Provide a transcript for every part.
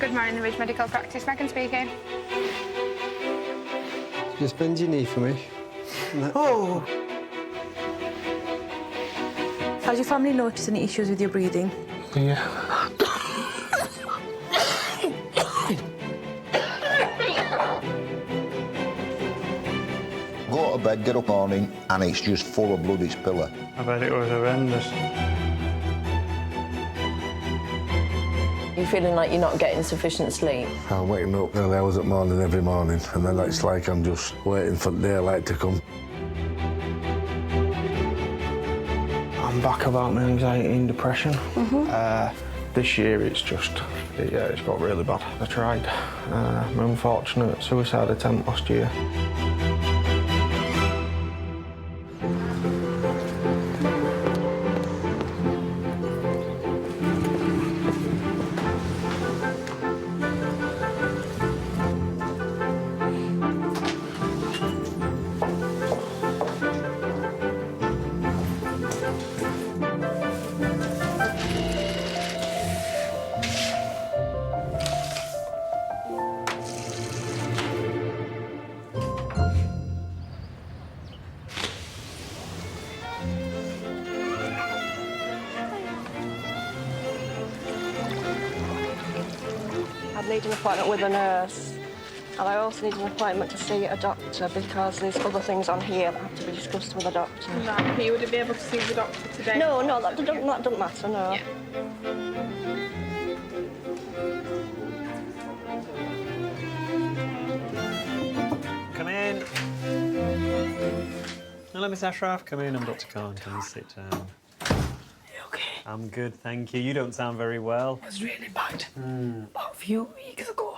Good morning, the Ridge Medical Practice. Megan speaking. Just bend your knee for me. Oh! Has your family noticed any issues with your breathing? Yeah. Go to bed, get up morning, and it's just full of blood, his pillow. I bet it was horrendous. You're feeling like you're not getting sufficient sleep? I'm waking up early hours at morning every morning, and then it's like I'm just waiting for daylight to come. I'm back about my anxiety and depression. This year it's just, it's got really bad. I tried. My unfortunate suicide attempt last year. I need an appointment with a nurse, and I also need an appointment to see a doctor because there's other things on here that have to be discussed with a doctor. Right, you would be able to see the doctor today? No, that doesn't matter, no. Yeah. Come in. Hello, Miss Ashraf. Come in. I'm Dr. Khan. Can you sit down? Okay. I'm good, thank you. You don't sound very well. It was really bad. About a few weeks ago,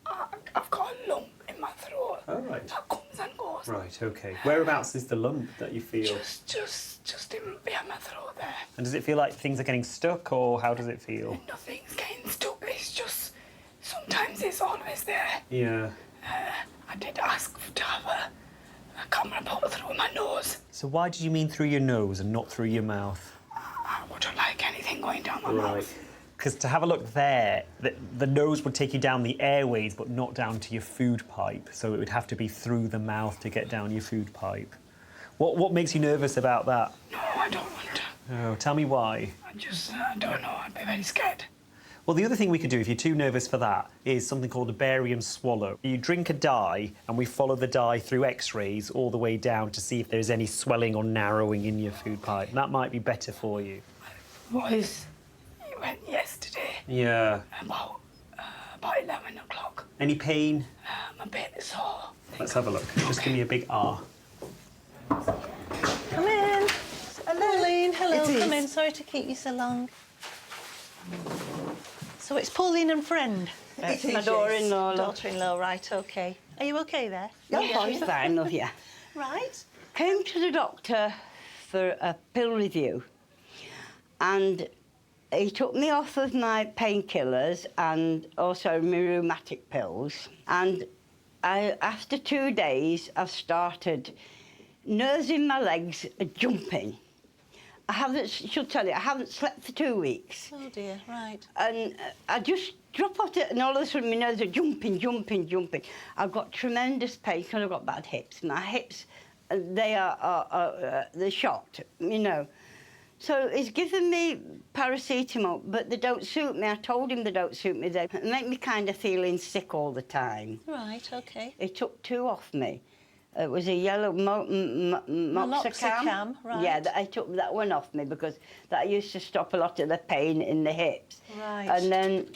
I've got a lump in my throat. Oh, right. That comes and goes. Right, OK. Whereabouts is the lump that you feel? Just in my throat there. And does it feel like things are getting stuck, or how does it feel? Nothing's getting stuck. It's just sometimes it's always there. Yeah. I did ask to have a camera put through my nose. So why did you mean through your nose and not through your mouth? I wouldn't like anything going down my mouth. Because to have a look there, the nose would take you down the airways, but not down to your food pipe. So it would have to be through the mouth to get down your food pipe. What makes you nervous about that? No, I don't want to. Oh, tell me why. I don't know. I'd be very scared. Well, the other thing we could do, if you're too nervous for that, is something called a barium swallow. You drink a dye, and we follow the dye through X-rays all the way down to see if there's any swelling or narrowing in your food pipe. And that might be better for you. You went yesterday. Yeah. About 11 o'clock. Any pain? I'm a bit sore. Let's have a look. Just give me a big R. Come in. Pauline, hello. Come in. Sorry to keep you so long. So it's Pauline and friend? It's my daughter-in-law. Daughter-in-law, right, OK. Are you OK there? Yeah, she's fine, love, yeah. Right. Came to the doctor for a pill review, and he took me off of my painkillers and also my rheumatic pills. And after 2 days, I've started nerves in my legs are jumping. She'll tell you, I haven't slept for 2 weeks. Oh, dear, right. And I just drop off it, and all of a sudden my nerves are jumping. I've got tremendous pain because I've got bad hips. My hips, they're shocked, you know. So he's given me paracetamol, but they don't suit me. I told him they don't suit me. They make me kind of feeling sick all the time. Right, OK. He took 2 off me. It was a yellow Moxicam. Right. Yeah, I took that one off me because that used to stop a lot of the pain in the hips. Right. And then...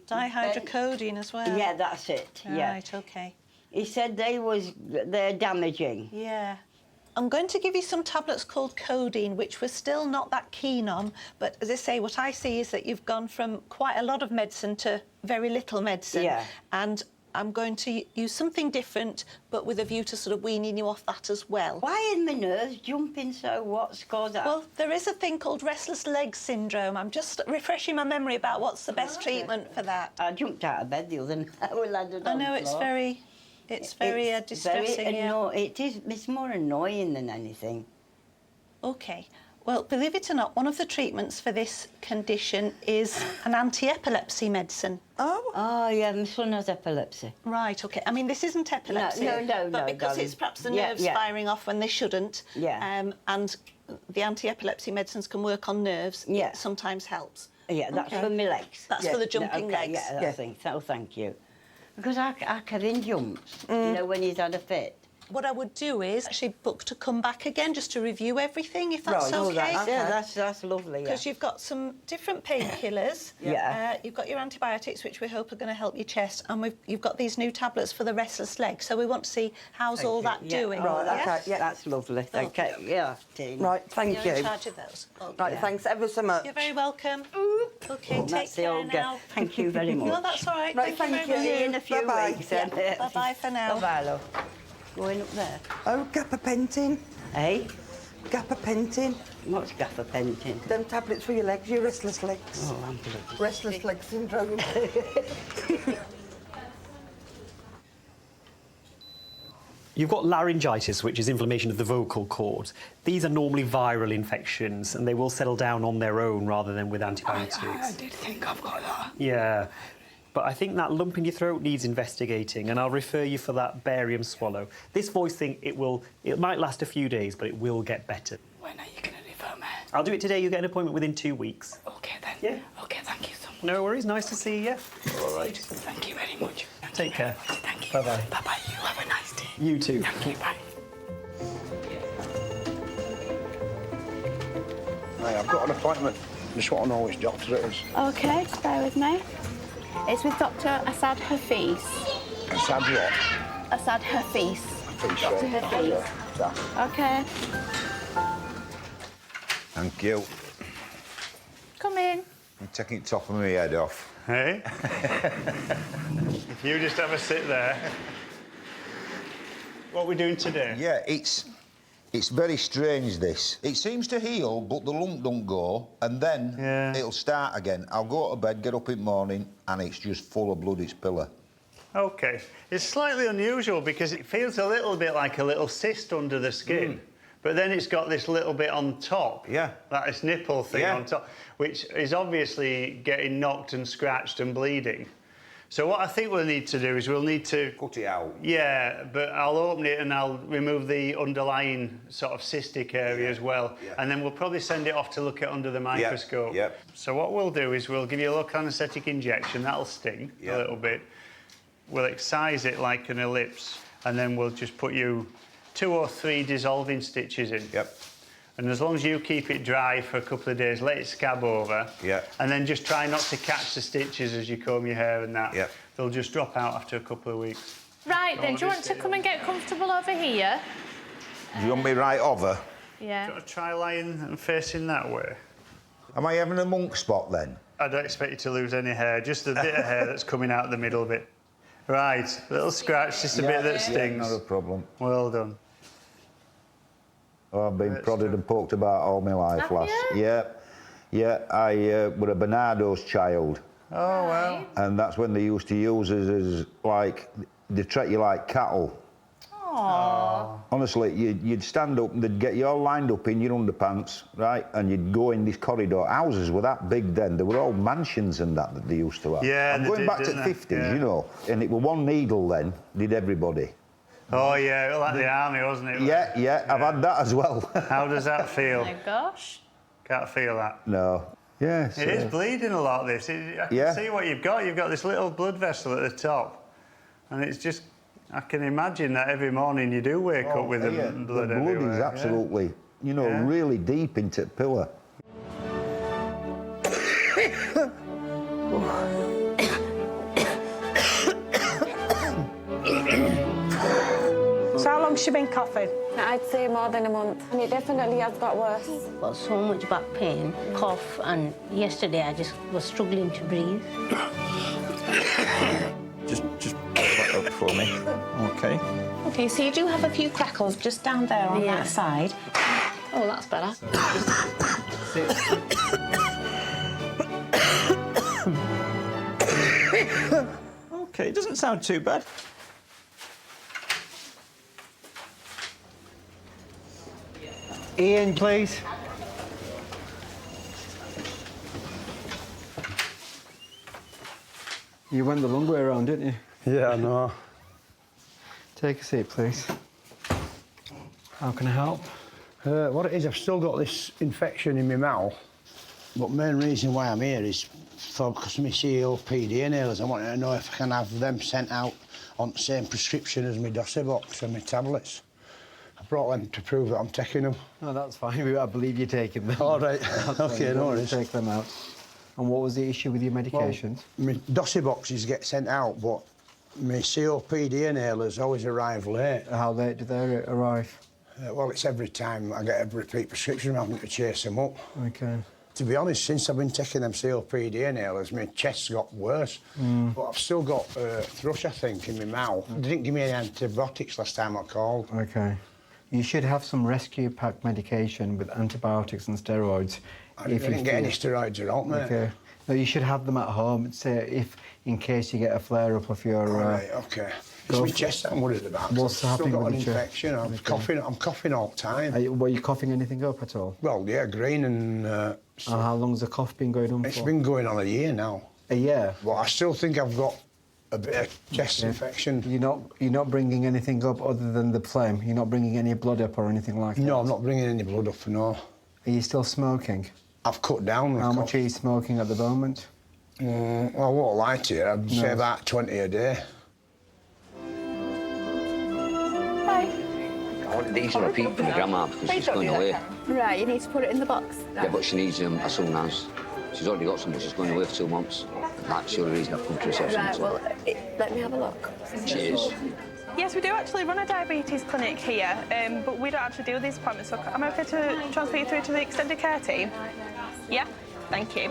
dihydrocodone as well? Yeah, that's it, yeah. Right, OK. He said they're damaging. Yeah. I'm going to give you some tablets called codeine, which we're still not that keen on. But as I say, what I see is that you've gone from quite a lot of medicine to very little medicine. Yeah. And I'm going to use something different, but with a view to sort of weaning you off that as well. Why are my nerves jumping so? What's caused that? Well, there is a thing called restless leg syndrome. I'm just refreshing my memory about what's the best treatment for that. I jumped out of bed the other night. I know, it's very distressing. It's more annoying than anything. OK. Well, believe it or not, one of the treatments for this condition is an anti-epilepsy medicine. Oh. Oh, yeah, my son has epilepsy. Right, OK. I mean, this isn't epilepsy. No, but because darling. it's perhaps the nerves firing off when they shouldn't. Yeah. And the anti-epilepsy medicines can work on nerves. Yeah. It sometimes helps. Yeah, that's for my legs. That's for the jumping legs. Yeah, I think so, thank you. Because I Kevin jumps, you know, when he's had a fit. What I would do is actually book to come back again just to review everything, if that's OK. That's lovely, Because you've got some different painkillers. You've got your antibiotics, which we hope are going to help your chest, and you've got these new tablets for the restless leg. So we want to see how's all that doing. Right, that's lovely. Thank you. Yeah, right, thank you. You're in charge of those. Right, thanks ever so much. You're very welcome. OK, take care now. Thank you very much. No, that's all right. Right, thank you. See you in a few weeks. Bye-bye for now. Bye-bye, love. Going up there. Oh, gabapentin. Eh? Gabapentin. What's gabapentin? Them tablets for your legs, your restless legs. Oh, I'm bloody. Restless leg syndrome. You've got laryngitis, which is inflammation of the vocal cords. These are normally viral infections, and they will settle down on their own rather than with antibiotics. I did think I've got that. Yeah. But I think that lump in your throat needs investigating, and I'll refer you for that barium swallow. This voice thing, it might last a few days, but it will get better. When are you going to refer me? I'll do it today. You get an appointment within 2 weeks. OK, then. Yeah. OK, thank you so much. No worries. Nice to see you. All right. Thank you very much. Take care. Thank you. Bye-bye. Bye-bye. You have a nice day. You too. Thank you. Bye. Hey, I've got an appointment. Just want to know which doctor it is. OK, bear with me. It's with Dr. Asad Hafiz. Asad what? Asad Hafiz. Dr. Hafiz. OK. Thank you. Come in. I'm taking the top of my head off. Hey? If you just have a sit there. What are we doing today? Yeah, it's very strange, this. It seems to heal, but the lump don't go, and then it'll start again. I'll go to bed, get up in the morning, and it's just full of blood, its pillar. OK. It's slightly unusual because it feels a little bit like a little cyst under the skin. But then it's got this little bit on top. Yeah. Like this nipple thing on top, which is obviously getting knocked and scratched and bleeding. So what I think we'll need to do is we'll need to... Cut it out. Yeah, but I'll open it and I'll remove the underlying sort of cystic area as well. Yeah. And then we'll probably send it off to look at under the microscope. Yep. So what we'll do is we'll give you a local anaesthetic injection. That'll sting a little bit. We'll excise it like an ellipse, and then we'll just put you 2 or 3 dissolving stitches in. Yep. And as long as you keep it dry for a couple of days, let it scab over. Yeah. And then just try not to catch the stitches as you comb your hair and that. Yep. They'll just drop out after a couple of weeks. Right, then, do you want to come and get comfortable over here? Do you want me right over? Yeah. Do you want to try lying and facing that way? Am I having a monk spot, then? I don't expect you to lose any hair, just a bit of hair that's coming out the middle bit. Right, little scratch, just a bit that stings. Not a problem. Well done. Oh, I've been prodded and poked about all my life, lass. you? Yeah, I were a Bernardos child. Oh, well. And that's when they used to use us as, like, they treat you like cattle. Aww. Honestly, you'd stand up and they'd get you all lined up in your underpants, right? And you'd go in this corridor. Houses were that big then. They were all mansions and that they used to have. Yeah, I'm going back to the 50s, you know. And it was one needle then, did everybody. Oh, yeah, like the army, wasn't it? Yeah, I've had that as well. How does that feel? Oh my gosh. Can't feel that. No. Yeah. It is bleeding a lot, this. I can see what you've got. You've got this little blood vessel at the top. And it's just, I can imagine that every morning you do wake up with the blood everywhere. The blood is absolutely, you know, really deep into the pillar. So how long's she been coughing? I'd say more than a month, and it definitely has got worse. Got so much back pain, cough, and yesterday I just was struggling to breathe. Just back up for me. Okay. OK, so you do have a few crackles just down there on that side. Oh, that's better. OK, it doesn't sound too bad. Ian, please. You went the long way around, didn't you? Yeah, I know. Take a seat, please. How can I help? What it is, I've still got this infection in my mouth, but main reason why I'm here is because of my COPD inhalers. I want to know if I can have them sent out on the same prescription as my Dosibox and my tablets. I brought them to prove that I'm taking them. No, that's fine. I believe you're taking them. All right. OK, no worries. Take them out. And what was the issue with your medications? Well, my Dosiboxes get sent out, but my COPD inhalers always arrive late. How late do they arrive? Well, it's every time I get a repeat prescription, I'm having to chase them up. OK. To be honest, since I've been taking them COPD inhalers, my chest's got worse. But I've still got thrush, I think, in my mouth. They didn't give me any antibiotics last time I called. OK. You should have some rescue pack medication with antibiotics and steroids. I didn't get any steroids at all, mate. OK. No, you should have them at home, say, in case you get a flare-up of your... All right, OK. It's my chest I'm worried about. What's happening with an your chest? infection. I'm coughing all the time. Were you coughing anything up at all? Well, yeah, green and... And how long's the cough been going on for? It's been going on a year now. A year? Well, I still think I've got a bit of chest infection. You're not bringing anything up other than the phlegm? You're not bringing any blood up or anything like that? No, I'm not bringing any blood up, no. Are you still smoking? I've cut down. How much are you smoking at the moment? Well, I won't lie to you. I'd say about 20 a day. I wanted these on a peep for my grandma because she's going away. Right, you need to put it in the box. Yeah, but she needs them as soon as. She's already got some, but she's going away for 2 months. That's the only reason I've come to reception. Right, well, let me have a look. Cheers. Yes, we do actually run a diabetes clinic here, but we don't actually do these appointments, so am I okay to transfer you through to the extended care team? Yeah? Thank you.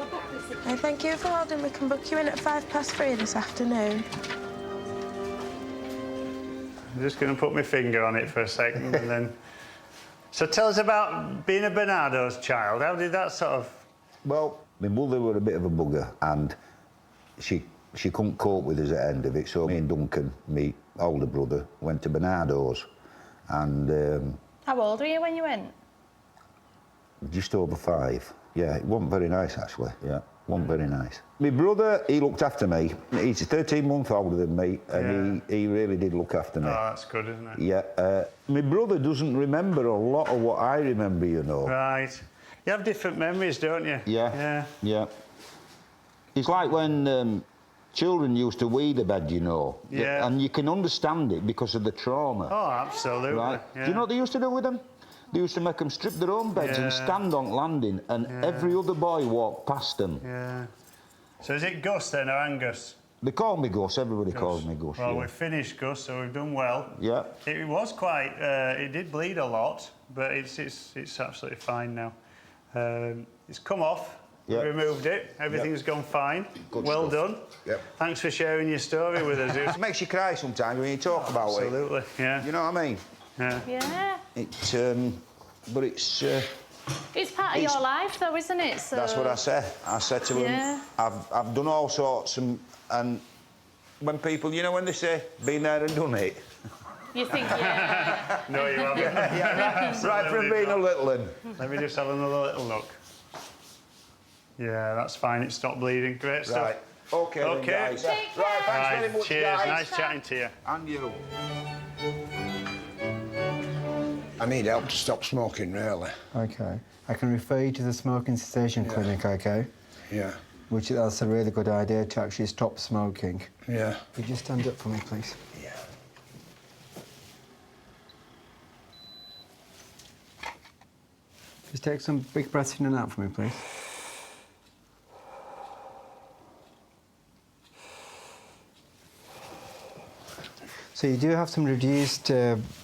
Thank you for holding. We can book you in at 3:05 this afternoon. I'm just going to put my finger on it for a second and then... So tell us about being a Bernardos child. How did that sort of... Well, my mother were a bit of a bugger and she couldn't cope with us at the end of it, so me and Duncan, my older brother, went to Bernardos and... How old were you when you went? Just over 5. Yeah, it wasn't very nice, actually. Yeah, it wasn't very nice. My brother, he looked after me. He's 13 months older than me, and he really did look after me. Oh, that's good, isn't it? Yeah. My brother doesn't remember a lot of what I remember, you know. Right. You have different memories, don't you? Yeah. It's like when children used to wee the bed, you know. Yeah. And you can understand it because of the trauma. Oh, absolutely. Right? Yeah. Do you know what they used to do with them? They used to make them strip their own beds and stand on landing, and every other boy walked past them. Yeah. So is it Gus then, or Angus? They call me Gus. Everybody calls me Gus. Well, we've finished Gus, so we've done well. Yeah. It was quite... it did bleed a lot, but it's absolutely fine now. It's come off. We removed it. Everything's gone fine. Good well stuff. done. Yep. Thanks for sharing your story with us. It makes you cry sometimes when you talk about it. Absolutely, yeah. You know what I mean? Yeah. But it's... It's part of your life, though, isn't it? So... That's what I said. I said to him, I've done all sorts, and when people, you know, when they say, been there and done it. You think, yeah. No, you haven't. Right from being a little one. Let me just have another little look. Yeah, that's fine. It stopped bleeding. Great stuff. Right. OK, then, guys. Right, thanks very much, cheers. guys. Nice chatting to you. And you. I need help to stop smoking, really. OK. I can refer you to the smoking cessation clinic, OK? Yeah. That's a really good idea to actually stop smoking. Yeah. Could you stand up for me, please? Yeah. Just take some big breaths in and out for me, please. So you do have some reduced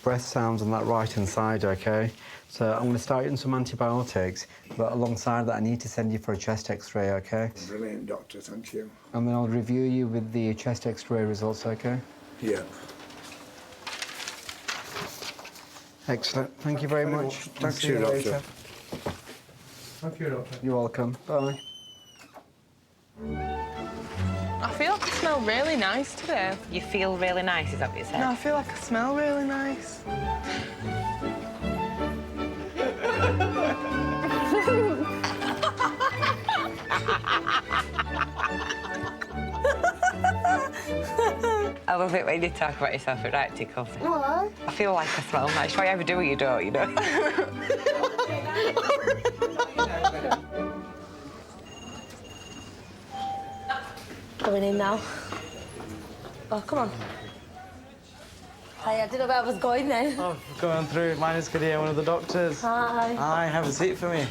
breath sounds on that right-hand side, OK? So I'm going to start you on some antibiotics, but alongside that I need to send you for a chest X-ray, OK? Brilliant, doctor, thank you. And then I'll review you with the chest X-ray results, OK? Yeah. Excellent. Thank you very much. Thanks to you, doctor. Thank you, doctor. You're welcome. Bye. I feel like I smell really nice today. You feel really nice, is that what you said? No, I feel like I smell really nice. love it when you talk about yourself. It right tickles. Why? I feel like I smell nice. If I ever do it, you don't, you know. Going in now. Oh, come on. Hi, I didn't know where I was going then. Oh, going through. My name's Kadir, one of the doctors. Hi. Hi, have a seat for me.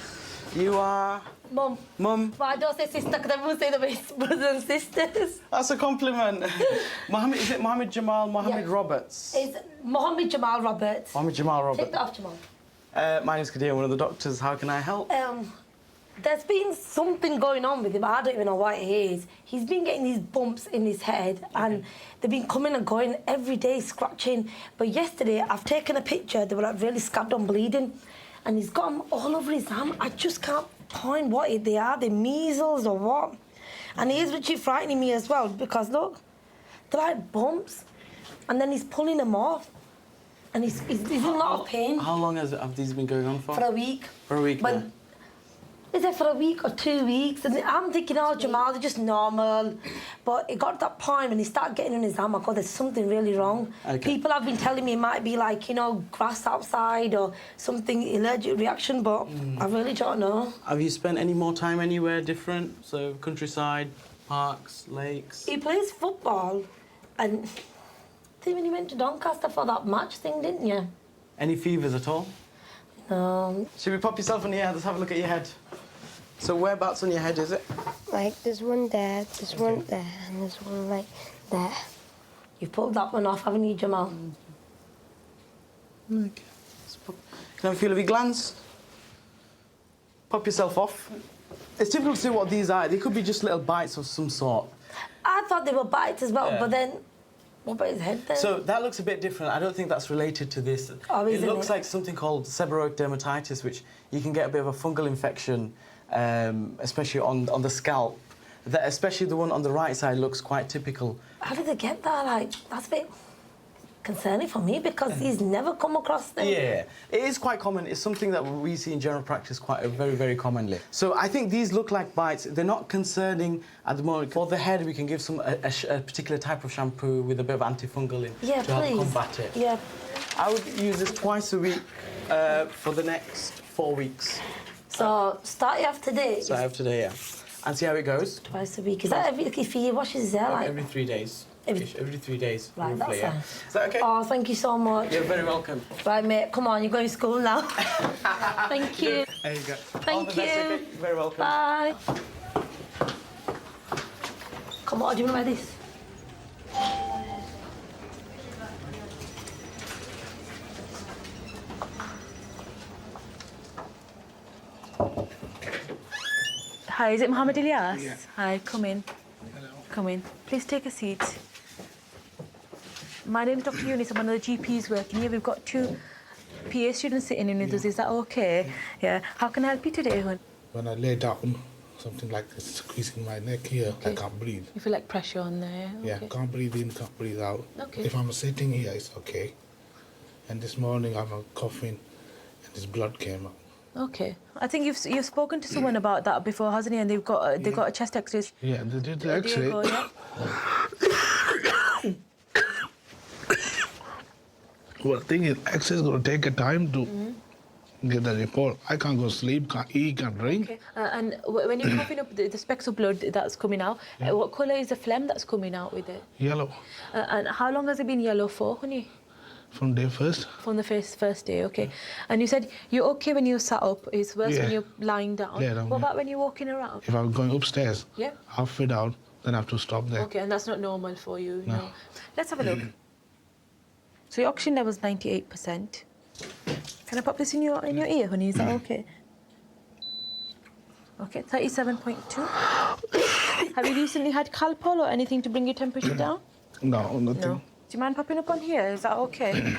You are... Mum. Mum. But I don't say sister because everyone say that we're brothers and sisters. That's a compliment. Mohammed, is it Mohammed Jamal, Mohammed Roberts? It's Mohammed Jamal Roberts. Mohammed Jamal Roberts. Take that off, Jamal. My name's Kadir, one of the doctors. How can I help? There's been something going on with him. I don't even know what it is. He's been getting these bumps in his head and they've been coming and going every day, scratching. But yesterday, I've taken a picture. They were like really scabbed on bleeding. And he's got them all over his arm. I just can't point what they are. They're measles or what. And he is literally frightening me as well because, look, they're like bumps. And then he's pulling them off. And he's in a lot of pain. How long have these been going on for? For a week. For a week, But is it for a week or 2 weeks? And I'm thinking, oh, Jamal, they're just normal. But it got to that point when he started getting in his arm, I thought there's something really wrong. Okay. People have been telling me it might be like, you know, grass outside or something, allergic reaction, but I really don't know. Have you spent any more time anywhere different? So, countryside, parks, lakes? He plays football and I think when you went to Doncaster for that match thing, didn't you? Any fevers at all? No. Should we pop yourself on your head? Let's have a look at your head. So whereabouts on your head is it? Like, there's one there, there's one there, and there's one, like, there. You've pulled that one off, haven't you, Jamal? Okay. Can I feel of your glands? Pop yourself off. It's difficult to see what these are. They could be just little bites of some sort. I thought they were bites as well, but then... What about his head then? So that looks a bit different. I don't think that's related to this. Oh, it looks like something called seborrheic dermatitis, which you can get a bit of a fungal infection, especially on the scalp. Especially the one on the right side looks quite typical. How did they get that? Like, that's a bit concerning for me because he's never come across them. Yeah, it is quite common. It's something that we see in general practice very, very commonly. So I think these look like bites. They're not concerning at the moment. For the head, we can give a particular type of shampoo with a bit of antifungal in to help combat it. Yeah. I would use this twice a week for the next 4 weeks. So start you off today? Start off today, yeah. And see how it goes. Twice a week. Is that if he washes his hair like? Every 3 days. Every 3 days. Right, roughly, that's yeah. fine. Is that okay? Oh, thank you so much. You're very welcome. Right, mate, come on, you're going to school now. Thank you. There you go. Thank you. You're very welcome. Bye. Come on, do you want to wear this? Hi, is it Mohammed Ilyas? Yeah. Hi, come in. Hello. Come in. Please take a seat. My name's Dr. Eunice. I'm one of the GPs working here. We've got 2 PA students sitting in with us. Is that okay? Yeah. How can I help you today, hon? When I lay down, something like this squeezing my neck here, I can't breathe. You feel like pressure on there? Yeah, Okay. can't breathe in, can't breathe out. Okay. If I'm sitting here, it's okay. And this morning I'm coughing and this blood came out. Okay. I think you've spoken to someone about that before, hasn't he? And they've got a chest X-ray. Yeah, they did the X-ray. Diego, yeah? Well, the thing is, X-ray is going to take a time to get the report. I can't go sleep, can't eat, can't drink. Okay. And when you're coughing up the specks of blood that's coming out, what colour is the phlegm that's coming out with it? Yellow. And how long has it been yellow for, honey? From day first. From the first day, okay. And you said you're okay when you sat up, it's worse when Yeah. you're lying down. Yeah, What about when you're walking around? If I'm going upstairs, Yeah. halfway down, then I have to stop there. Okay, and that's not normal for you, No. no. Let's have a look. So your oxygen level's 98%. Can I pop this in your ear, honey? Is that okay? Okay, 37.2. Have you recently had Calpol or anything to bring your temperature down? No, nothing. No. Do you mind popping up on here? Is that okay?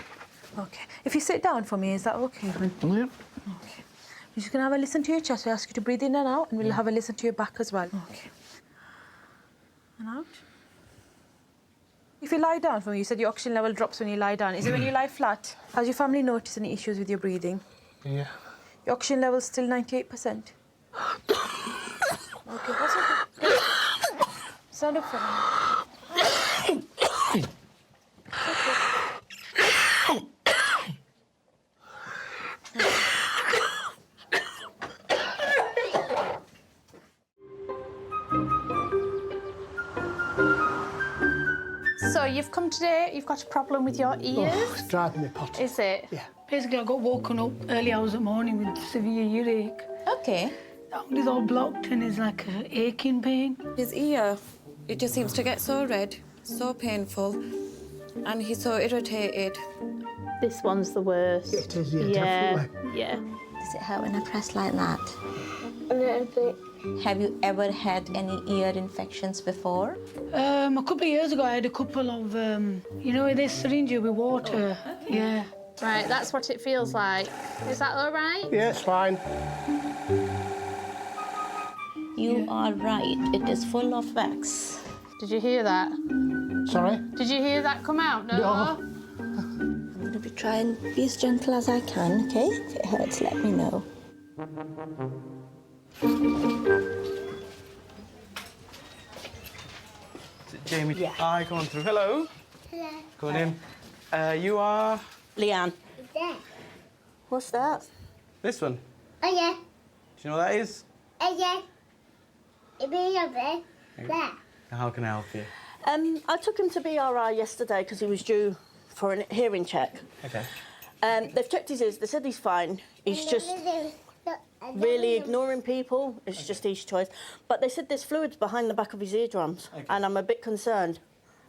Okay. If you sit down for me, is that okay, hon? Yeah. Okay. We're just going to have a listen to your chest. We ask you to breathe in and out, and we'll have a listen to your back as well. Okay. And out. If you lie down for me, you said your oxygen level drops when you lie down. Is it when you lie flat? Has your family noticed any issues with your breathing? Yeah. Your oxygen level's still 98%. Okay, that's okay. Stand up for me. you've come today, you've got a problem with your ears? Oh, it's driving me potty. Is it? Yeah. Basically, I got woken up early hours of the morning with severe earache. Okay. That one is all blocked and it's like an aching pain. His ear, it just seems to get so red, so painful, and he's so irritated. This one's the worst. It is, yeah, definitely. Yeah. Does it hurt when I press like that? A little bit. Have you ever had any ear infections before? A couple of years ago, I had a couple of, you know, they syringe you with water. Oh, okay. Yeah. Right, that's what it feels like. Is that all right? Yeah, it's fine. You are right. It is full of wax. Did you hear that? Sorry? Did you hear that come out? No. I'm going to be trying to be as gentle as I can, okay? If it hurts, let me know. Jamie, Yeah. hi, come on through. Hello. Hello. Go on in. You are? Leanne. There. What's that? This one. Oh, yeah. Do you know what that is? Oh, yeah. It be over there. How can I help you? I took him to BRI yesterday because he was due for a hearing check. Okay. They've checked his ears. They said he's fine. He's just really ignoring people. It's just his choice. But they said there's fluids behind the back of his eardrums, and I'm a bit concerned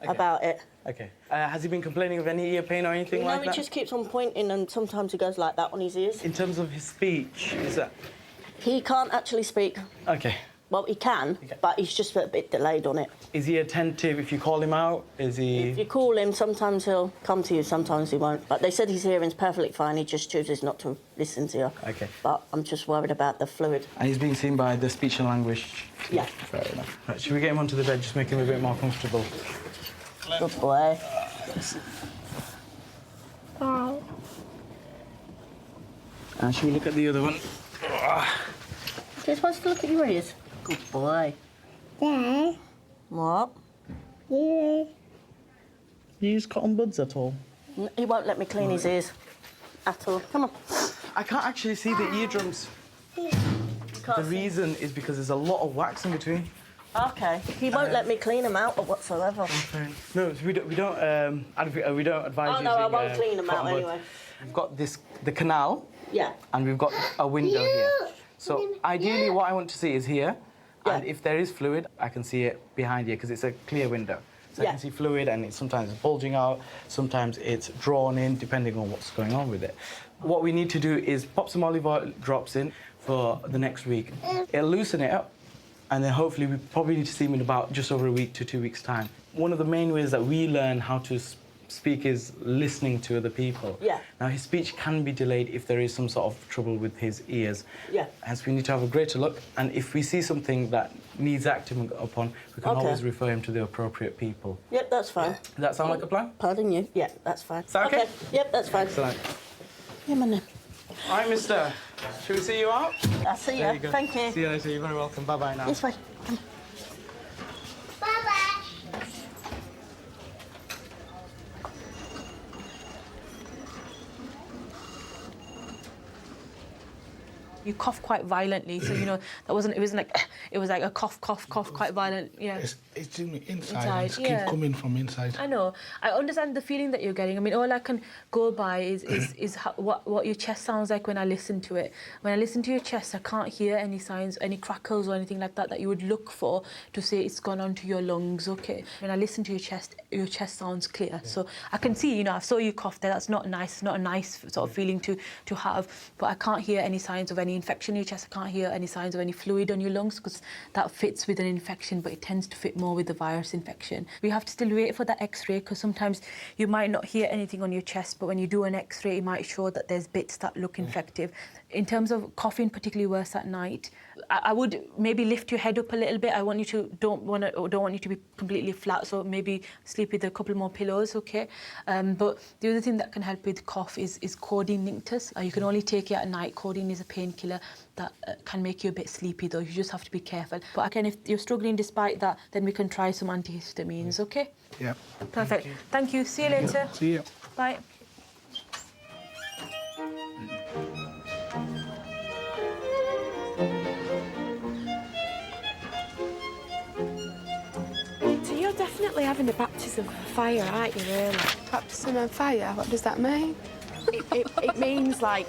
about it. Okay. Has he been complaining of any ear pain or anything like No, that? he just keeps on pointing, and sometimes he goes like that on his ears. In terms of his speech, is that... He can't actually speak. Okay. Well, he can, but he's just a bit delayed on it. Is he attentive if you call him out? Is he... If you call him, sometimes he'll come to you, sometimes he won't. But they said his hearing's perfectly fine, he just chooses not to listen to you. Okay. But I'm just worried about the fluid. And he's being seen by the speech and language? Yeah. Fair enough. Right, should we get him onto the bed, just make him a bit more comfortable? Good boy. Oh. And should we look at the other one? Just wants to look at your ears. Good boy. There. What? Yeah. Do you use cotton buds at all? He won't let me clean his ears at all. Come on. I can't actually see the eardrums. The reason is because there's a lot of wax in between. OK. He won't let me clean them out or whatsoever. No, we don't advise Oh, no, I won't clean them out cotton buds. anyway. We've got the canal. Yeah. And we've got a window here. So ideally what I want to see is here. And if there is fluid, I can see it behind here because it's a clear window. So I can see fluid and sometimes it's bulging out, sometimes it's drawn in, depending on what's going on with it. What we need to do is pop some olive oil drops in for the next week. It'll loosen it up, and then hopefully we probably need to see him in about just over a week to 2 weeks' time. One of the main ways that we learn how to speak is listening to other people. Yeah. Now, his speech can be delayed if there is some sort of trouble with his ears. Yeah. Hence, we need to have a greater look, and if we see something that needs acting upon, we can always refer him to the appropriate people. Yep, that's fine. Does that sound like a plan? Pardon you? Yeah, that's fine. Is that okay? Yep, that's fine. Excellent. Yeah, man. All right, mister. Should we see you out? I'll see There you. go. Thank you. See you later. You're very welcome. Bye-bye now. This way. Come. Bye-bye. You cough quite violently, so you know that wasn't. It wasn't like it was like a cough, quite violent. Yeah. It's doing me inside. It's keep coming from inside. I know. I understand the feeling that you're getting. I mean, all I can go by is what your chest sounds like when I listen to it. When I listen to your chest, I can't hear any signs, any crackles or anything like that you would look for to say it's gone onto your lungs. Okay. When I listen to your chest sounds clear. So I can see, you know, I saw you cough there. That's not nice. It's not a nice sort of feeling to have. But I can't hear any signs of any infection in your chest. I can't hear any signs of any fluid on your lungs because that fits with an infection, but it tends to fit more with the virus infection. We have to still wait for that x-ray because sometimes you might not hear anything on your chest, but when you do an x-ray, it might show that there's bits that look infective. In terms of coughing particularly worse at night, I would maybe lift your head up a little bit. I want you to don't want you to be completely flat, so maybe sleep with a couple more pillows, okay? But the other thing that can help with cough is codeine linctus. You can only take it at night. Codeine is a painkiller that can make you a bit sleepy, though. You just have to be careful. But again, if you're struggling despite that, then we can try some antihistamines, okay? Yeah. Perfect. Thank you. See you later. See you. Bye. So you're definitely basically having a baptism of fire, aren't you, really? Baptism of fire? What does that mean? It means, like,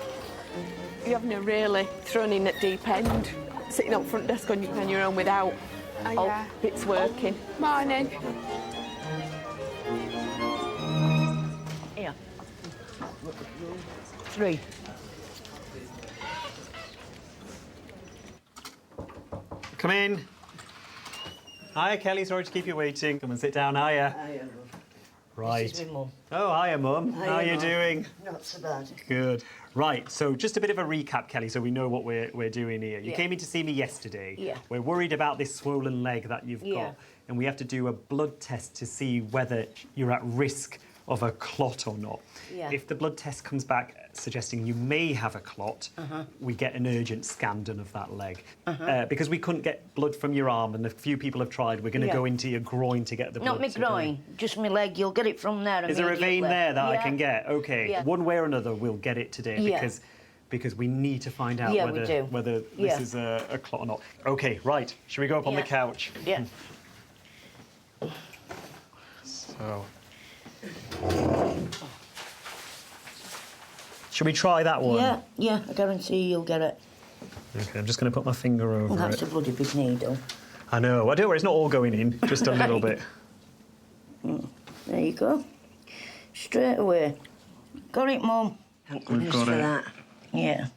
you're having a really thrown in at deep end, sitting on front desk on your own without all bits working. Morning. Here. 3. Come in. Hiya, Kelly. Sorry to keep you waiting. Come and sit down. Hiya. Hiya, love. Right. This is my mum. Oh, hiya, Mum. Hiya, How are you Mum. doing? Not so bad. Good. Right, so just a bit of a recap, Kelly, so we know what we're doing here. You Yeah. came in to see me yesterday. Yeah. We're worried about this swollen leg that you've got, and we have to do a blood test to see whether you're at risk of a clot or not. Yeah. If the blood test comes back suggesting you may have a clot, we get an urgent scan done of that leg. Because we couldn't get blood from your arm, and a few people have tried, we're going to go into your groin to get the blood. Not my groin, just my leg. You'll get it from there. Is there a vein there that I can get? Okay. Yeah. One way or another, we'll get it today because we need to find out whether this is a clot or not. Okay, right. Should we go up on the couch? Yeah. So. Should we try that one? Yeah, I guarantee you'll get it. Okay, I'm just going to put my finger over That's it. a bloody big needle. I know. Well, don't worry, it's not all going in, just a little bit. There you go. Straight away. Got it, Mum. Thank goodness for that. Yeah.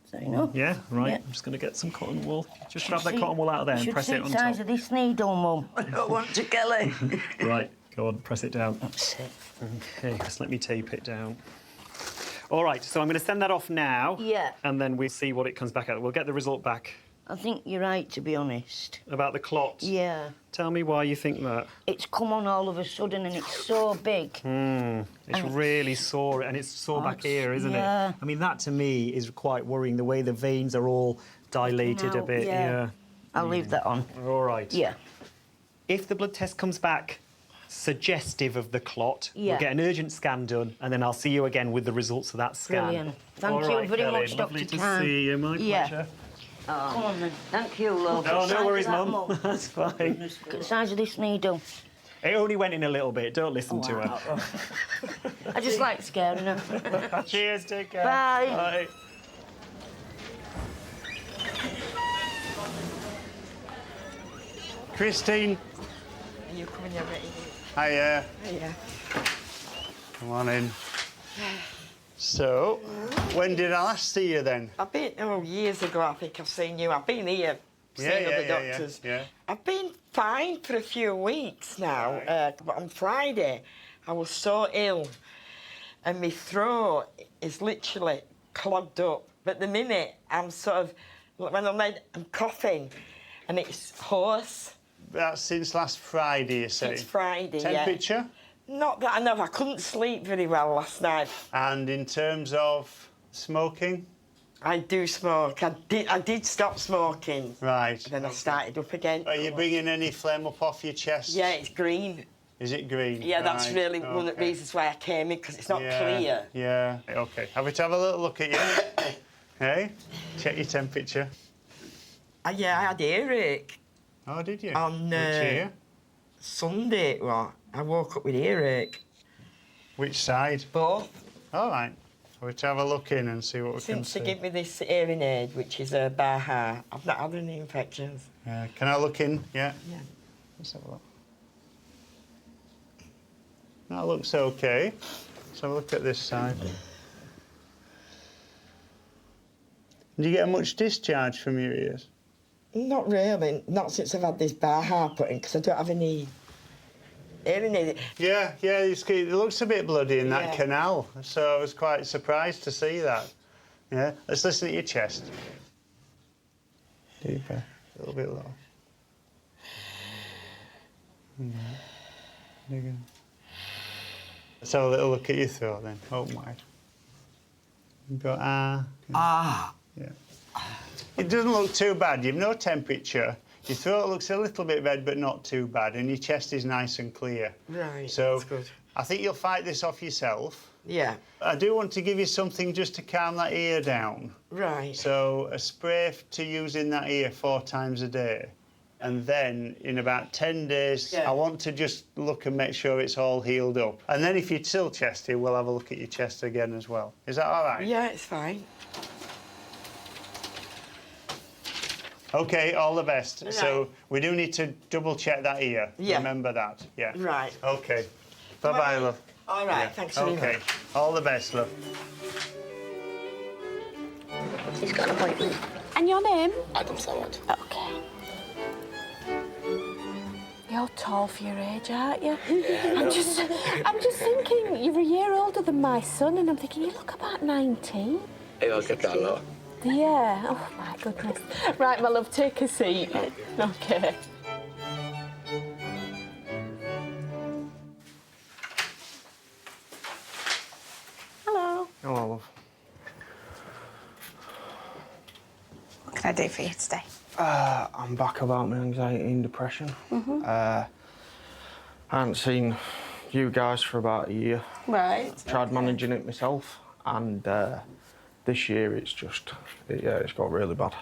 So you know. Yeah, right. Yeah. I'm just going to get some cotton wool. Just grab that cotton wool out of there and press it on the size top. of this needle, Mum. I don't want to, Kelly. Right, go on, press it down. That's it. Okay, just let me tape it down. All right, so I'm going to send that off now. Yeah. And then we'll see what it comes back at. We'll get the result back. I think you're right, to be honest. About the clot? Yeah. Tell me why you think that. It's come on all of a sudden and it's so big. It's really sore, and it's sore back here, isn't it? yeah. I mean, that to me is quite worrying, the way the veins are all dilated a bit. Yeah. I'll leave that on. All right. Yeah. If the blood test comes back suggestive of the clot, we'll get an urgent scan done, and then I'll see you again with the results of that scan. Brilliant. Thank All you right, very Kelly. much, Dr. Lovely to Tan. see you. My pleasure. Oh. Come on then. Thank you, love. No, no worries, Mum. Mum. That's fine. Look at the size of this needle. It only went in a little bit. Don't listen to her. I just like scaring her. Cheers, take care. Bye. Bye. Christine. Are you coming already? Hiya. Hiya. Come on in. So, when did I last see you then? I've been, years ago I think I've seen you. I've been here seeing other doctors. Yeah. I've been fine for a few weeks now, but on Friday I was so ill and my throat is literally clogged up. But the minute I'm sort of, when I'm coughing and it's hoarse. That's since last Friday, you say? Since Friday, Temperature? Not that I know. I couldn't sleep very well last night. And in terms of smoking? I do smoke. I did stop smoking. Right. Then I started up again. Are you bringing any phlegm up off your chest? Yeah, it's green. Is it green? Yeah, that's Right, really one of the reasons why I came in, because it's not clear. Yeah, OK. Have we to have a little look at you? Hey? Check your temperature. Yeah, I had earache. Oh, did you? On Which ear? Sunday, well, I woke up with earache. Which side? Both. All right. We'll have a look in and see what we can Since see. they give me this hearing aid, which is a Baha, I've not had any infections. Can I look in? Yeah. Yeah. Let's have a look. That looks OK. Let's have a look at this side. Do you get much discharge from your ears? Not really. Not since I've had this Baha put in, because I don't have any hearing aid. Yeah, it looks a bit bloody in that canal, so I was quite surprised to see that. Yeah, let's listen at your chest. Deeper, a little bit lower. Let's have a little look at your throat then, open wide. Go, Yeah. It doesn't look too bad, you've no temperature. Your throat looks a little bit red, but not too bad, and your chest is nice and clear. Right, so that's good. I think you'll fight this off yourself. Yeah. I do want to give you something just to calm that ear down. Right. So a spray to use in that ear 4 times a day. And then in about 10 days, I want to just look and make sure it's all healed up. And then if you're still chesty, we'll have a look at your chest again as well. Is that all right? Yeah, it's fine. OK, all the best. Right. So we do need to double-check that ear. Yeah. Remember that. Yeah. Right. OK. Bye-bye, love. All right, thanks very much. OK. All the best, love. He's got an appointment. And your name? Adam Samad. Okay. You're tall for your age, aren't you? I'm just thinking, you're a year older than my son, and I'm thinking, you look about 19. Hey, I'll get that a lot. Yeah. Oh, my goodness. Right, my love, take a seat. OK. Hello, love. What can I do for you today? I'm back about my anxiety and depression. I hadn't seen you guys for about a year. Right. Tried managing it myself, and this year it's just, it's got really bad.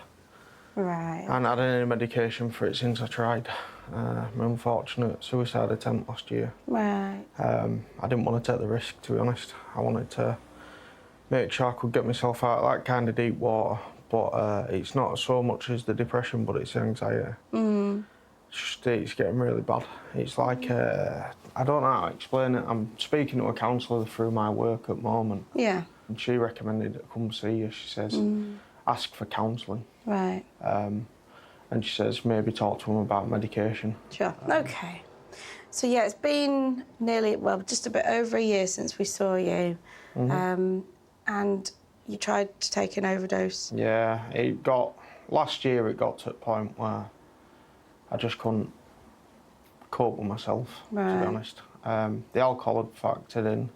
Right. I hadn't had any medication for it since I tried my unfortunate suicide attempt last year. Right. I didn't want to take the risk, to be honest. I wanted to make sure I could get myself out of that kind of deep water. But it's not so much as the depression, but it's the anxiety. It's getting really bad. It's like, I don't know how to explain it. I'm speaking to a counsellor through my work at the moment. Yeah. And she recommended to come see you. She says, ask for counselling. Right. And she says, maybe talk to them about medication. Sure. OK. So, yeah, it's been nearly, well, just a bit over a year since we saw you. And you tried to take an overdose. Yeah, last year it got to a point where I just couldn't cope with myself, to be honest. The alcohol had factored in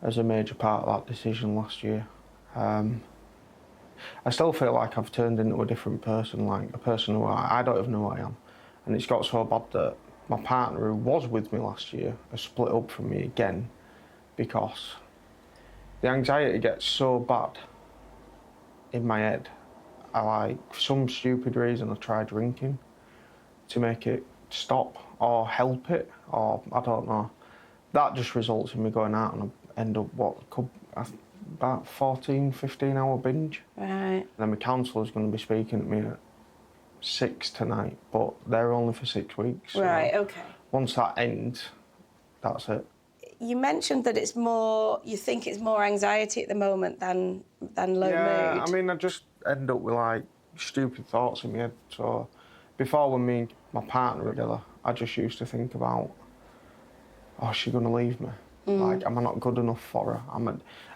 as a major part of that decision last year. I still feel like I've turned into a different person, like a person who I don't even know who I am. And it's got so bad that my partner who was with me last year has split up from me again because the anxiety gets so bad in my head. For some stupid reason, I try drinking to make it stop or help it, or I don't know. That just results in me going out and I end up about 14, 15-hour binge. Right. And then my counsellor's going to be speaking to me at 6 tonight, but they're only for 6 weeks. Right, so OK. Once that ends, that's it. You mentioned that it's more, you think it's more anxiety at the moment than low mood. Yeah, I mean, I just end up with, like, stupid thoughts in my head. So before, when me and my partner were together, I just used to think about, oh, is she going to leave me? Like, am I not good enough for her?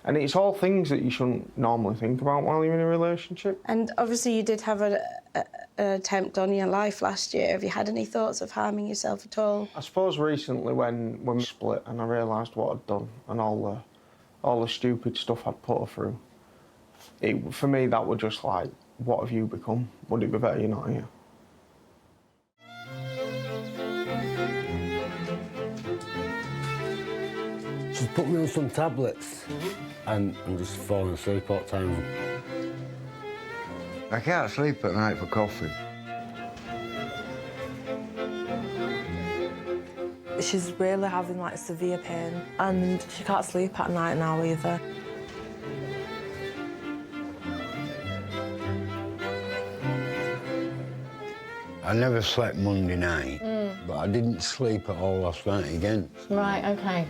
And it's all things that you shouldn't normally think about while you're in a relationship. And obviously you did have an attempt on your life last year. Have you had any thoughts of harming yourself at all? I suppose recently when we split and I realised what I'd done and all the stupid stuff I'd put her through, for me that was just like, what have you become? Would it be better you're not here? She's put me on some tablets and I'm just falling asleep all the time. I can't sleep at night for coughing. She's really having like severe pain and she can't sleep at night now either. I never slept Monday night, but I didn't sleep at all last night again. Right, OK.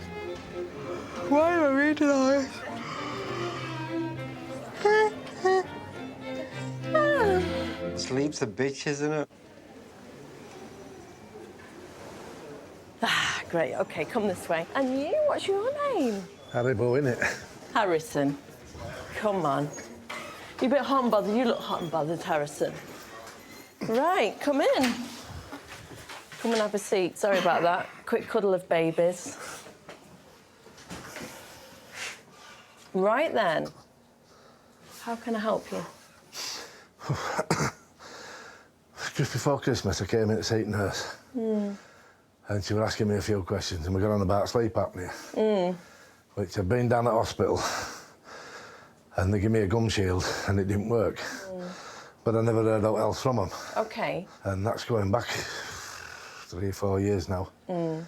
Why am I reading all this? Sleep's a bitch, isn't it? Ah, great. OK, come this way. And you, what's your name? Haribo, innit? Harrison. Come on. You're a bit hot and bothered. You look hot and bothered, Harrison. Right, come in. Come and have a seat. Sorry about that. Quick cuddle of babies. Right then. How can I help you? Just before Christmas, I came in to see the nurse. And she was asking me a few questions, and we got on about sleep apnea. Which I'd been down at hospital, and they gave me a gum shield, and it didn't work. but I never heard out else from them. Okay. And that's going back 3 or 4 years now. Mm.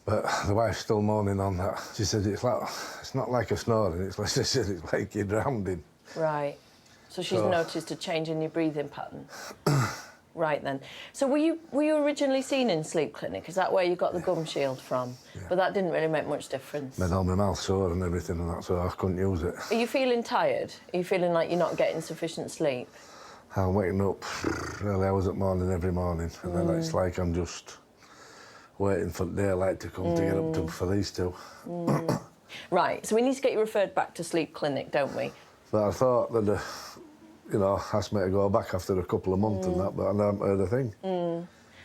But the wife's still moaning on that. She said it's not like a snoring, it's like, she said it's like you're drowning. Right. So she's noticed a change in your breathing pattern. Right then. So were you originally seen in sleep clinic? Is that where you got the gum shield from? Yeah. But that didn't really make much difference. Made all my mouth sore and everything and that, so I couldn't use it. Are you feeling tired? Are you feeling like you're not getting sufficient sleep? I'm waking up early hours at morning every morning, and then it's like I'm just waiting for daylight to come to get up for these two. Right, so we need to get you referred back to sleep clinic, don't we? But I thought that, you know, asked me to go back after a couple of months and that, but I haven't heard a thing.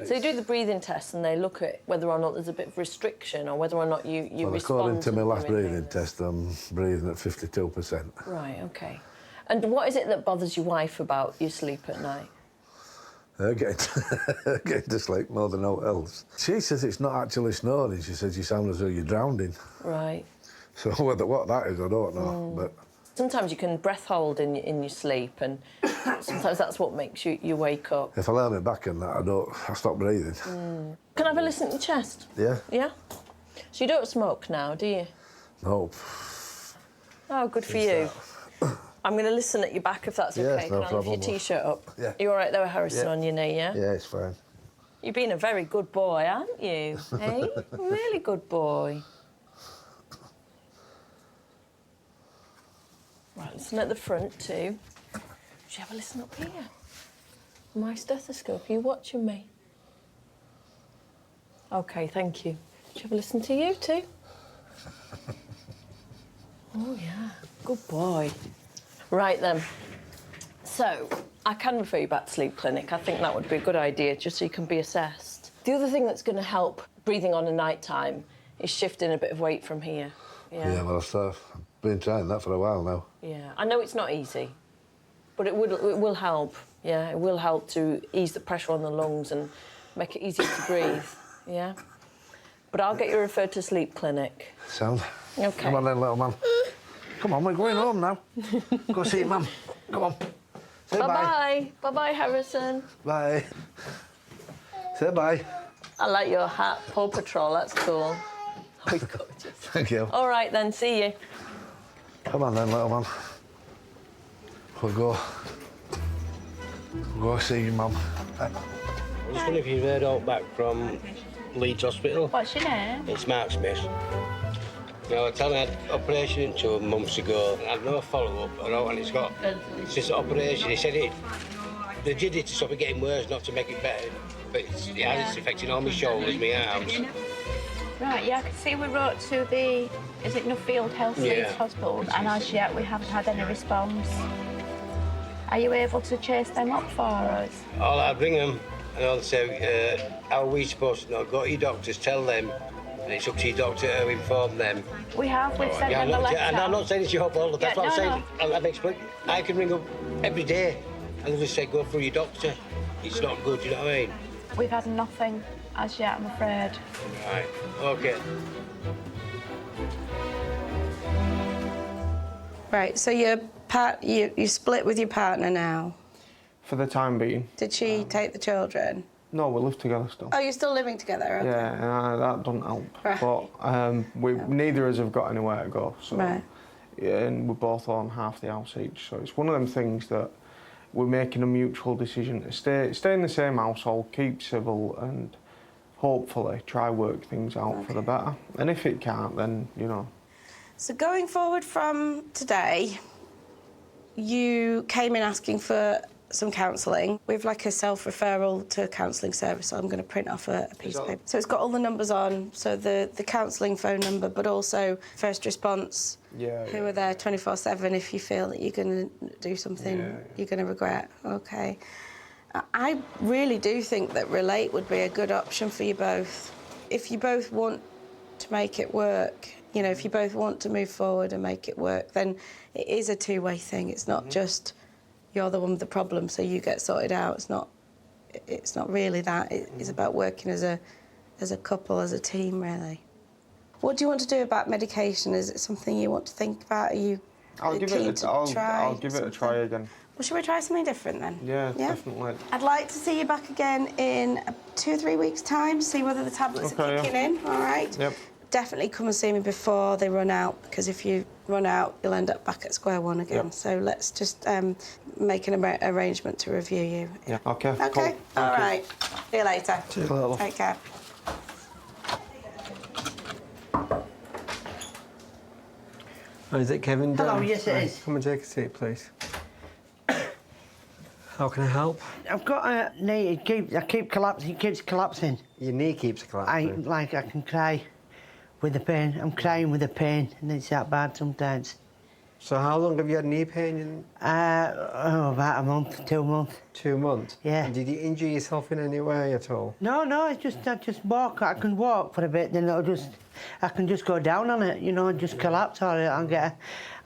So you do the breathing test and they look at whether or not there's a bit of restriction or whether or not you well, respond. According to my last breathing test, I'm breathing at 52%. Right, OK. And what is it that bothers your wife about your sleep at night? Getting to sleep more than all else. She says it's not actually snoring. She says you sound as though you're drowning. Right. So what that is, I don't know. But sometimes you can breath hold in your sleep, and sometimes that's what makes you wake up. If I lay my back in that, I stop breathing. Can I have a listen to your chest? Yeah. Yeah? So you don't smoke now, do you? No. Oh, good for you. I'm going to listen at your back if that's yeah, OK. No Can I lift your T-shirt up? Yeah. You all right there with Harrison on your knee, yeah? Yeah, it's fine. You've been a very good boy, haven't you? Hey? Really good boy. Right, listen at the front too. Should you have a listen up here? My stethoscope, are you watching me? OK, thank you. Should you have a listen to you too? Oh, yeah. Good boy. Right then. So, I can refer you back to sleep clinic. I think that would be a good idea, just so you can be assessed. The other thing that's going to help breathing on a night time is shifting a bit of weight from here. Yeah, well, I've been trying that for a while now. Yeah, I know it's not easy, but it will help. Yeah, it will help to ease the pressure on the lungs and make it easier to breathe. Yeah. But I'll get you referred to sleep clinic. Sound? OK. Come on then, little man. Come on, we're going home now. Go see your mum. Come on. Say bye. Bye-bye. Bye-bye, Harrison. Bye. Say bye. I like your hat, Paw Patrol, that's cool. Oh, you're gorgeous. Thank you. All right, then, see you. Come on then, little man. We'll go see your mum. I was wondering if you've heard out back from Leeds Hospital. What's your name? It's Mark Smith. No, I tell me I had an operation in 2 months ago. I had no follow-up, and it's just an operation. He said they did it to stop it getting worse, not to make it better. But it's affecting all my shoulders, my arms. Right, yeah, I can see we wrote to the, is it Nuffield Health Leeds Hospital, and as yet we haven't had any response. Are you able to chase them up for us? I'd ring them, and I'll say, how are we supposed to know? Go to your doctors, tell them. And it's up to your doctor to inform them. We've sent them a letter. And I'm not saying it's your fault, that's what I'm saying. I've explained. I can ring up every day and they'll just say, go through your doctor. It's not good, you know what I mean? We've had nothing as yet, I'm afraid. Right, OK. Right, so you split with your partner now? For the time being. Did she take the children? No, we live together still. Oh, you're still living together? Okay. Yeah, that doesn't help. Right. But neither of us have got anywhere to go, so... Right. Yeah, and we both own half the house each, so it's one of them things that we're making a mutual decision to stay in the same household, keep civil, and hopefully try work things out for the better. And if it can't, then, you know... So going forward from today, you came in asking for some counselling. We've like a self-referral to a counselling service, so I'm going to print off a piece of paper. So it's got all the numbers on, so the counselling phone number, but also first response, who are there 24/7 if you feel that you're going to do something you're going to regret. OK. I really do think that Relate would be a good option for you both. If you both want to make it work, you know, if you both want to move forward and make it work, then it is a two-way thing. It's not just you're the one with the problem, so you get sorted out. It's not really that. It's about working as a couple, as a team, really. What do you want to do about medication? Is it something you want to think about? Are you I'll give it a try again. Well, should we try something different then? Yeah, definitely. I'd like to see you back again in 2 or 3 weeks' time, see whether the tablets are kicking in, all right? Yep. Definitely come and see me before they run out, because if you run out, you'll end up back at square one again. Yep. So let's just make an arrangement to review you. Yeah, OK. OK, Cool. all right. See you later. See you later. Take care. Oh, is it Kevin Dunn? Hello, yes, it is. Come and take a seat, please. How can I help? I've got a knee. I keep collapsing. It keeps collapsing. Your knee keeps collapsing. I can cry with the pain. I'm crying with the pain, and it's that bad sometimes. So how long have you had knee pain? About a month, 2 months. 2 months? Yeah. And did you injure yourself in any way at all? No, I just walk. I can walk for a bit, then I can just go down on it, you know, and just collapse, or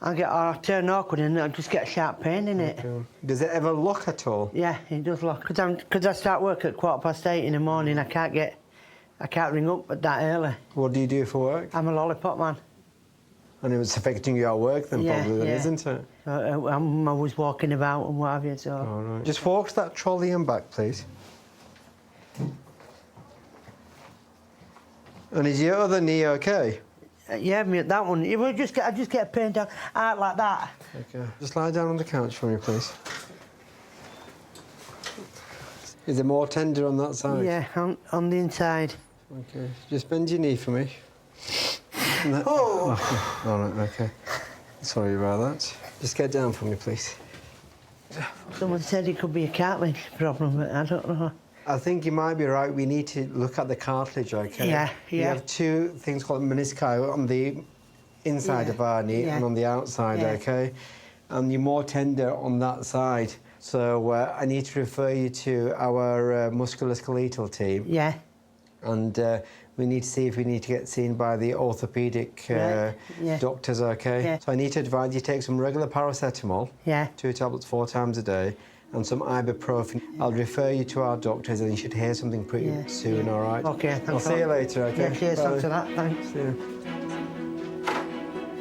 I'll turn awkward and I'll just get a sharp pain in it. Okay. Does it ever look at all? Yeah, it does look. Because I start work at 8:15 in the morning, I can't ring up at that early. What do you do for work? I'm a lollipop man. And it's affecting you at work then, probably, then, isn't it? I'm always walking about and what have you, so... All right. Just walk to that trolley and back, please. And is your other knee OK? Yeah, that one. I just get a pain down out like that. OK. Just lie down on the couch for me, please. Is it more tender on that side? Yeah, on the inside. OK. Just bend your knee for me. Oh! All right, OK. Sorry about that. Just get down for me, please. Someone said it could be a cartilage problem, but I don't know. I think you might be right. We need to look at the cartilage, OK? Yeah. We have 2 things called menisci on the inside of our knee and on the outside, OK? And you're more tender on that side. So I need to refer you to our musculoskeletal team. Yeah. And we need to see if we need to get seen by the orthopaedic doctors, OK? Yeah. So I need to advise you take some regular paracetamol, 2 tablets 4 times a day, and some ibuprofen. I'll refer you to our doctors and you should hear something pretty soon, all right? OK, thanks. I'll see you later, OK? Yeah, cheers, thanks for that, thanks. See you.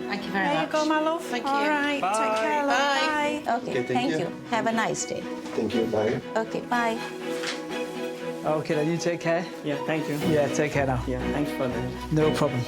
Thank you very There much. you go, my love. Thank you. All right, Bye. take care, love. Bye. Bye. OK, thank you. Have a nice day. Thank you, bye. OK, bye. OK, then you take care. Yeah, thank you. Yeah, take care now. Yeah, thanks for that. No problem.